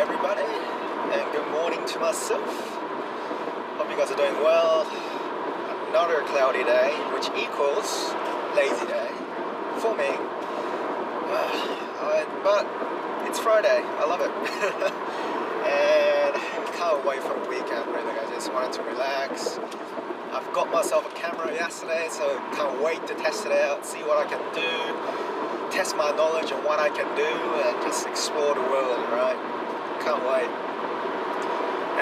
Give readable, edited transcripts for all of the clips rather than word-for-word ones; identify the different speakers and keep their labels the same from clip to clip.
Speaker 1: everybody, and good morning to myself. Hope you guys are doing well. Another cloudy day, which equals lazy day for me. But it's Friday, I love it. And can't wait for the weekend, really. I just wanted to relax. I've got myself a camera yesterday, so can't wait to test it out, see what I can do, test my knowledge on what I can do, and just explore the world, right? Can't wait.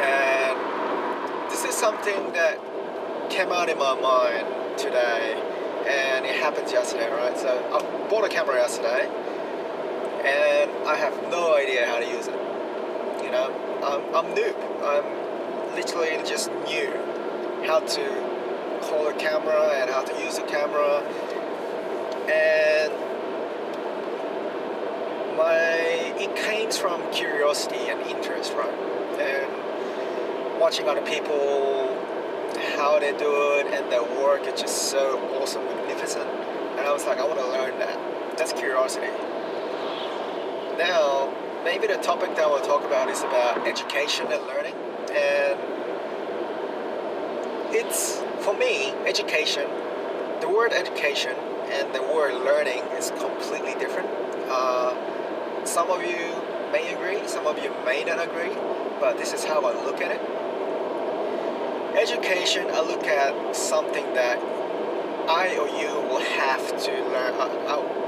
Speaker 1: And this is something that came out in my mind today, and it happened yesterday, right? So I bought a camera yesterday, and I have no idea how to use it. You know, I'm noob. I'm literally just new how to hold a camera and how to use a camera, and it came from curiosity and interest, right? And watching other people, how they do it, and their work is just so awesome, magnificent. And I was like, I want to learn that. That's curiosity. Now, maybe the topic that I will talk about is about education and learning. And it's, for me, education, the word education and the word learning is completely different. Some of you may agree, some of you may not agree, but this is how I look at it. Education, I look at something that I or you will have to learn.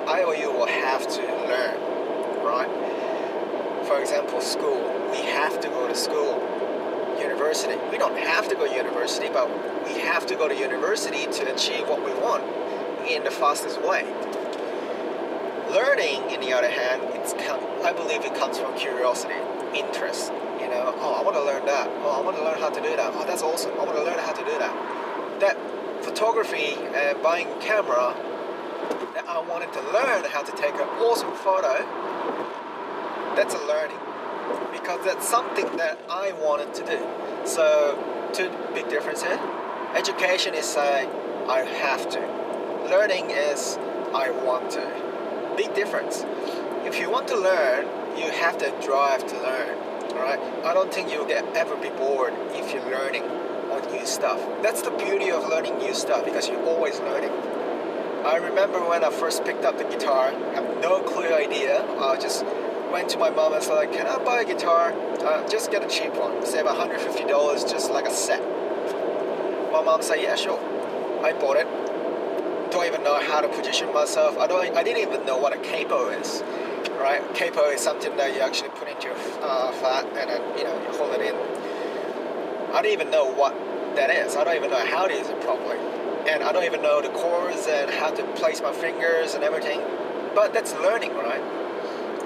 Speaker 1: I or you will have to learn, right? For example, school. We have to go to school. University. We don't have to go to university, but we have to go to university to achieve what we want in the fastest way. Learning, in the other hand, I believe it comes from curiosity, interest. You know, oh, I want to learn that. Oh, I want to learn how to do that. Oh, that's awesome. I want to learn how to do that. That photography and buying a camera, that I wanted to learn how to take an awesome photo, that's a learning. Because that's something that I wanted to do. So, two big differences. Education is saying, I have to. Learning is, I want to. Big difference. If you want to learn, you have the drive to learn, right? I don't think you'll ever be bored if you're learning on new stuff. That's the beauty of learning new stuff, because you're always learning. I remember when I first picked up the guitar, I have no clear idea. I just went to my mom and said, like, can I buy a guitar? Just get a cheap one, save $150, just like a set. My mom said, yeah, sure. I bought it. Don't even know how to position myself. I didn't even know what a capo is, right? Capo is something that you actually put into your fat and then, you hold it in. I don't even know what that is. I don't even know how to use it properly. And I don't even know the chords and how to place my fingers and everything. But that's learning, right?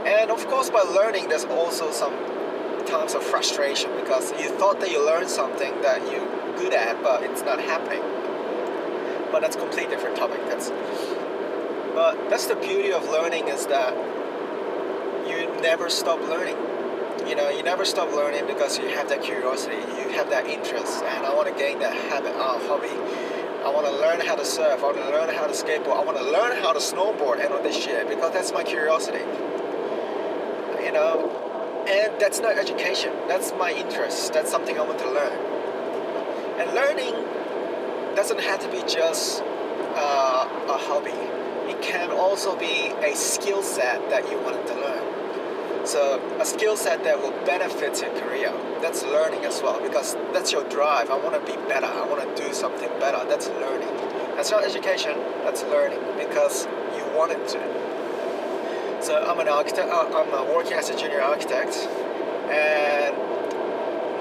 Speaker 1: And of course, by learning, there's also some times of frustration, because you thought that you learned something that you're good at, but it's not happening. But that's a completely different topic. But that's the beauty of learning, is that you never stop learning. You know, you never stop learning because you have that curiosity, you have that interest, and I want to gain that hobby. I want to learn how to surf, I want to learn how to skateboard, I want to learn how to snowboard and all this shit, because that's my curiosity. You know, and that's not education, that's my interest, that's something I want to learn. And learning doesn't have to be just a hobby. It can also be a skill set that you wanted to learn. So a skill set that will benefit your career, that's learning as well, because that's your drive. I want to be better, I want to do something better. That's learning. That's not education, that's learning, because you wanted to. So I'm an architect. I'm working as a junior architect, and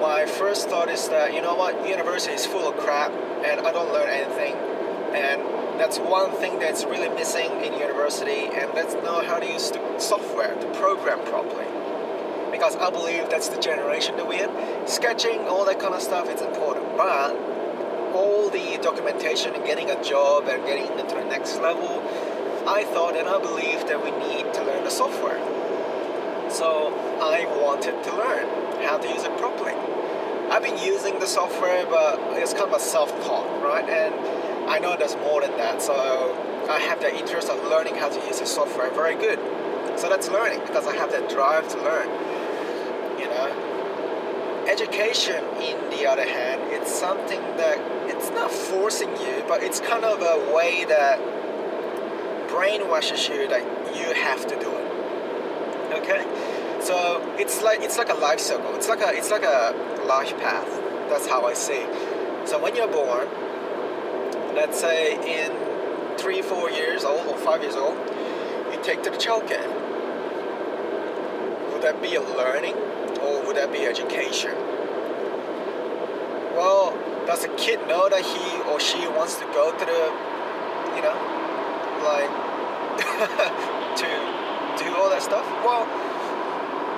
Speaker 1: my first thought is that, you know what, university is full of crap and I don't learn anything. And that's one thing that's really missing in university, and let's know how to use the software to program properly. Because I believe that's the generation that we're in. Sketching, all that kind of stuff is important, but all the documentation and getting a job and getting into the next level, I thought and I believe that we need to learn the software. So I wanted to learn how to use it properly. I've been using the software, but it's kind of a self-taught, right? And I know there's more than that, so I have the interest of learning how to use the software very good. So that's learning, because I have that drive to learn. You know, Education, in the other hand, it's something that it's not forcing you, but it's kind of a way that brainwashes you that you have to do it. Okay, so it's like a life cycle. It's like a life path. That's how I see. So when you're born, let's say in 3-4 years old or 5 years old, you take to the childcare. Would that be a learning or would that be education? Well, does the kid know that he or she wants to go to the, like, to do all that stuff? Well,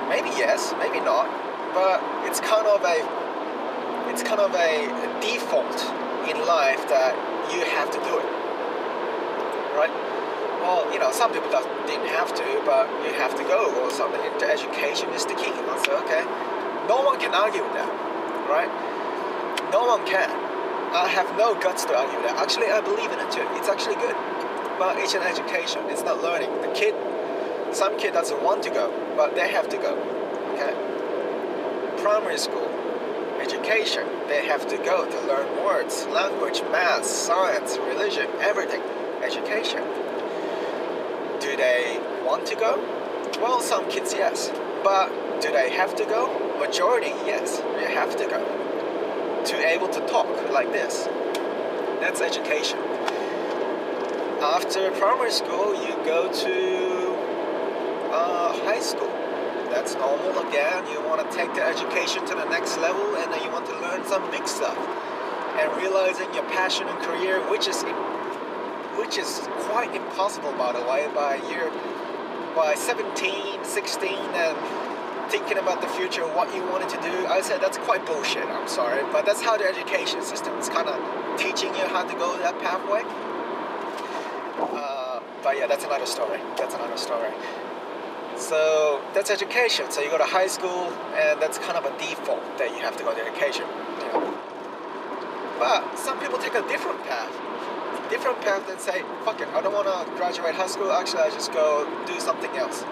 Speaker 1: maybe yes, maybe not, but it's kind of a default in life that you have to do it, right? Well, some people didn't have to, but you have to go or something. Education is the key. So, okay, no one can argue with that, right? No one can. I have no guts to argue with that. Actually, I believe in it too. It's actually good, but it's an education. It's not learning. Some kid doesn't want to go, but they have to go. Okay. Primary school, education. They have to go to learn words, language, math, science, religion, everything. Education. Do they want to go? Well, some kids, yes. But do they have to go? Majority, yes. They have to go. To able to talk like this. That's education. After primary school, you go to high school. That's normal. Again, you want to take the education to the next level, and then you want to learn some big stuff. And realizing your passion and career, which is quite impossible, by the way, by 17, 16, and thinking about the future, what you wanted to do. I said that's quite bullshit. I'm sorry, but that's how the education system is kind of teaching you how to go that pathway. But yeah, that's another story. So that's education. So you go to high school, and that's kind of a default that you have to go to education. But some people take a different path and say, fuck it, I don't want to graduate high school. Actually, I just go do something else.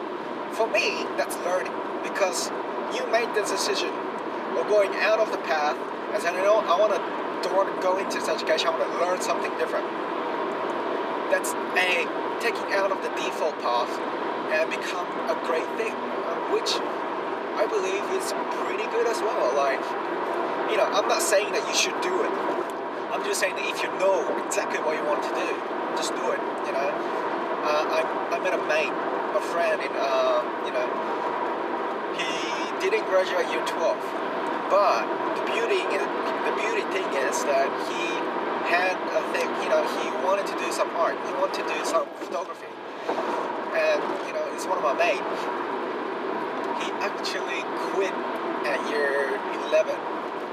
Speaker 1: For me, that's learning, because you made the decision of going out of the path and saying, I want to go into this education. I want to learn something different. That's taking out of the default path and become a great thing, which I believe is pretty good as well. Like, I'm not saying that you should do it. I'm just saying that if you know exactly what you want to do, just do it. I met a friend in, he didn't graduate year 12, but the beauty thing is that he had a thing. He wanted to do some art. He wanted to do some photography, and he's one of my mates. He actually quit at year 11,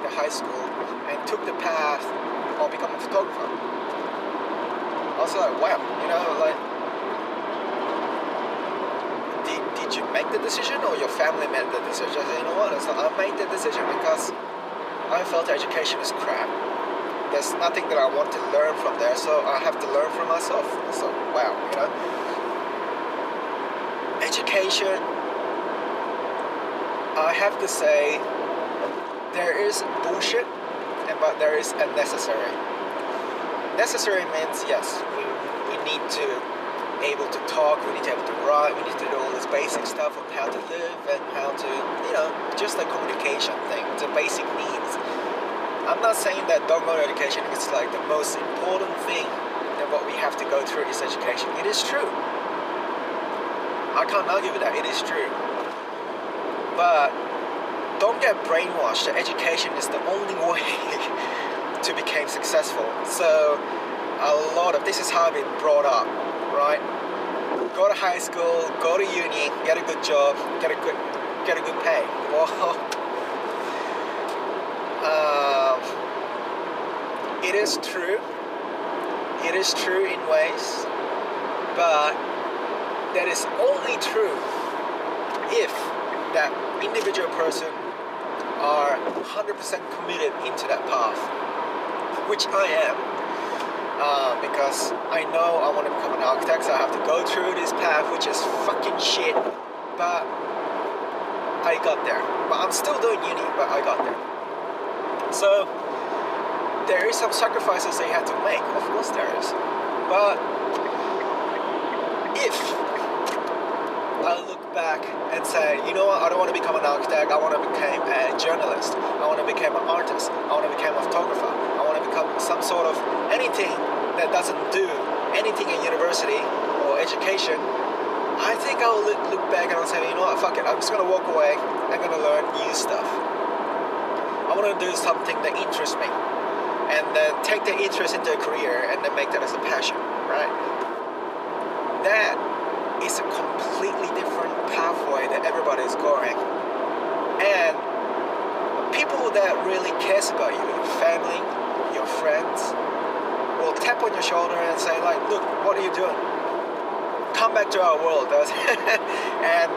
Speaker 1: the high school, and took the path of becoming a photographer. I was like, wow, did you make the decision or your family made the decision? I said, you know what? I made the decision because I felt education is crap. There's nothing that I want to learn from there, so I have to learn from myself. So, wow, Education, I have to say, there is bullshit, but there is unnecessary. Necessary means, yes, we need to able to talk, we need to be able to write, we need to do all this basic stuff of how to live and how to, just like communication thing, the basic needs. I'm not saying that don't go to education is like the most important thing that what we have to go through is education. It is true. I can't argue with that. It is true. But don't get brainwashed that education is the only way to become successful. So this is how I've been brought up, right? Go to high school, go to uni, get a good job, get a good pay. Well, it is true. It is true in ways, but that is only true if that individual person are 100% committed into that path, which I am, because I know I want to become an architect, so I have to go through this path, which is fucking shit, but I got there. But I'm still doing uni, but I got there. So there is some sacrifices they had to make. Of course there is. But if I look back and say, you know what, I don't want to become an architect, I want to become a journalist, I want to become an artist, I want to become a photographer, I want to become some sort of anything that doesn't do anything in university or education, I think I'll look back and I'll say, you know what, fuck it, I'm just going to walk away, I'm going to learn new stuff. I want to do something that interests me, and then take the interest into a career and then make that as a passion, right? That is a completely different pathway that everybody is going. And people that really cares about you, your family, your friends, will tap on your shoulder and say like, look, what are you doing? Come back to our world. And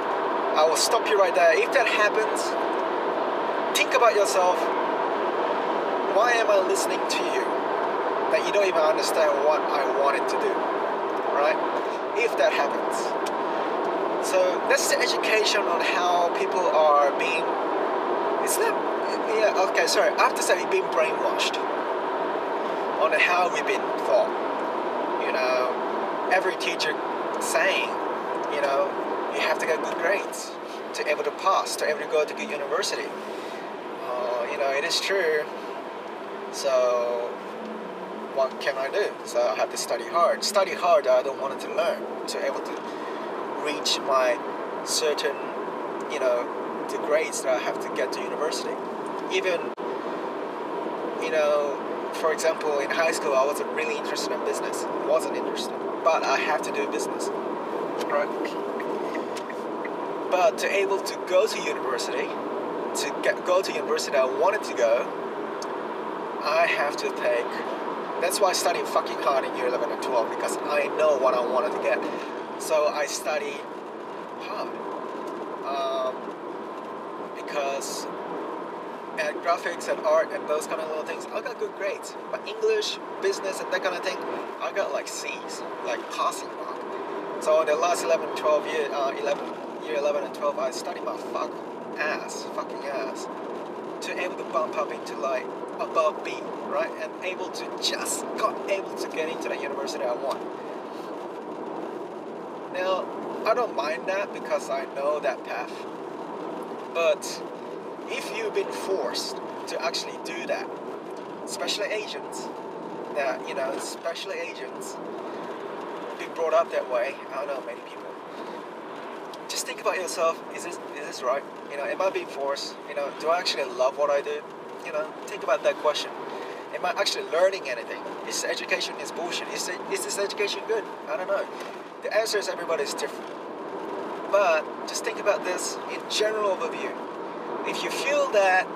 Speaker 1: I will stop you right there. If that happens, think about yourself. Why am I listening to you that you don't even understand what I wanted to do, right? If that happens. So that's the education on how people are being, it's not, yeah, okay, sorry, I have to say being brainwashed on how we've been taught. You know, every teacher saying, you know, you have to get good grades to be able to pass, to be able to go to good university. You know, it is true. So what can I do? So I have to study hard. Study hard, I don't want to learn to be able to reach my certain, you know, the grades that I have to get to university. Even, you know, for example, in high school, I wasn't really interested in business. Wasn't interested, but I have to do business, right? But to able to go to university, go to university I wanted to go, I have to take. That's why I studied fucking hard in year 11 and 12, because I know what I wanted to get. So I studied hard. Because at graphics and art and those kind of little things, I got good grades. But English, business and that kind of thing, I got like C's, like passing mark. So in the last 11 and 12, I studied my fucking ass, to able to bump up into like above B, right? And able to get into the university I want. Now, I don't mind that because I know that path. But if you've been forced to actually do that, especially Asians, being brought up that way, I don't know many people. Just think about yourself, is this right? You know, am I being forced? You know, do I actually love what I do? You know, think about that question. Am I actually learning anything? Is education bullshit? Is this education good? I don't know. The answer is everybody's different. But just think about this in general overview. If you feel that,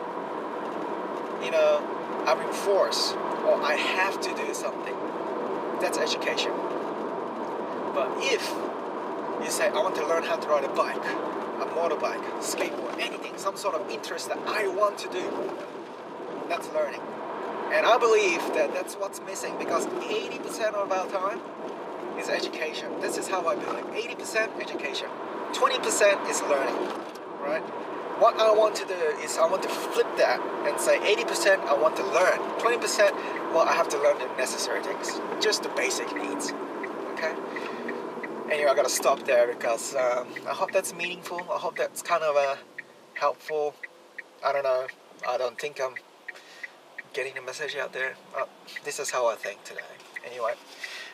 Speaker 1: you know, I'm being forced or I have to do something, that's education. But if you say, I want to learn how to ride a bike, a motorbike, skateboard, anything, some sort of interest that I want to do, that's learning. And I believe that that's what's missing, because 80% of our time is education. This is how I believe. 80% education, 20% is learning, right? What I want to do is I want to flip that and say 80% I want to learn. 20%, well, I have to learn the necessary things, just the basic needs, okay? Anyway, I gotta stop there because I hope that's meaningful. I hope that's kind of helpful. I don't know. I don't think I'm getting the message out there. This is how I think today. Anyway,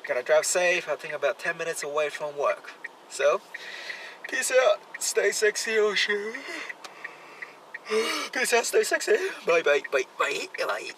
Speaker 1: gotta drive safe. I think about 10 minutes away from work. So, peace out. Stay sexy, ocean. Peace out. Stay sexy. Bye, bye, bye, bye, bye.